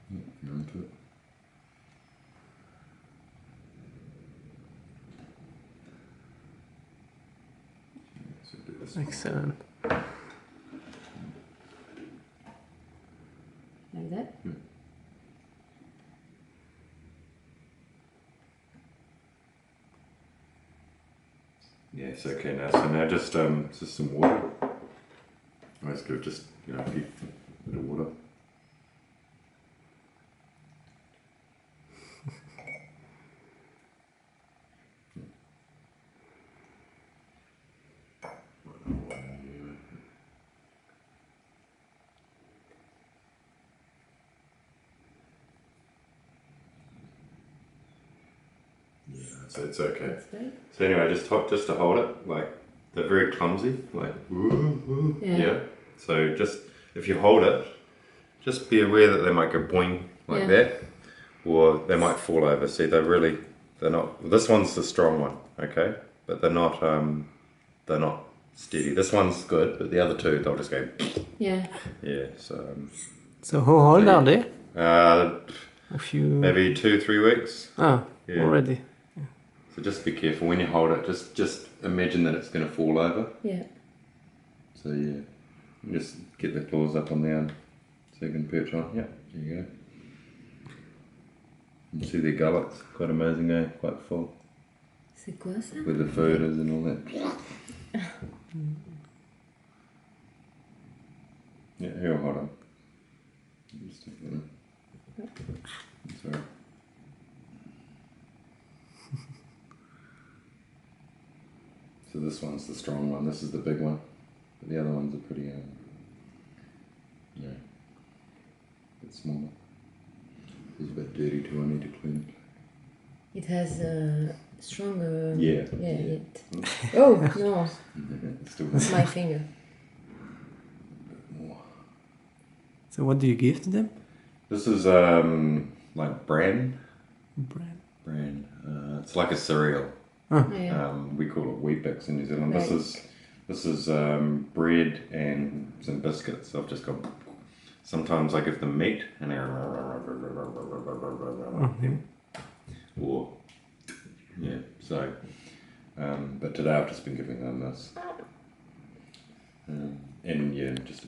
Yeah, you're onto it. Yeah, so do this one. Excellent. Like that? Yeah. Yeah, it's okay now. So now just some water. Always good, just a few bit of water. Yeah, so it's okay. That's right. So anyway, just to hold it, like they're very clumsy, like yeah. So just if you hold it, just be aware that they might go boing like that, or they might fall over. See, they're not. This one's the strong one, okay, but they're not steady. This one's good, but the other two they'll just go. Yeah. Yeah. So. So how old are they? A few. Maybe 2-3 weeks. Ah, yeah. Already. So just be careful when you hold it. Just imagine that it's going to fall over. Yeah. So yeah, just get the claws up on there so you can perch on. Yeah, there you go. You can see their gullets, quite amazing, eh? Quite full. C'est quoi ça? With the food is and all that. Yeah, here, hold on. Just take that. That's alright. So this one's the strong one. This is the big one. But the other ones are pretty, yeah, a bit smaller. It's a bit dirty too. I need to clean it. It has a stronger. Yeah. Yeah. Oh no! Still My finger. more. So what do you give to them? This is like bran. Bread. Bran. It's like a cereal. Yeah. We call it Weet-Bix in New Zealand. Right. This is bread and some biscuits. I've just got. Sometimes I give them meat and they. Or yeah. So, but today I've just been giving them this. And yeah, just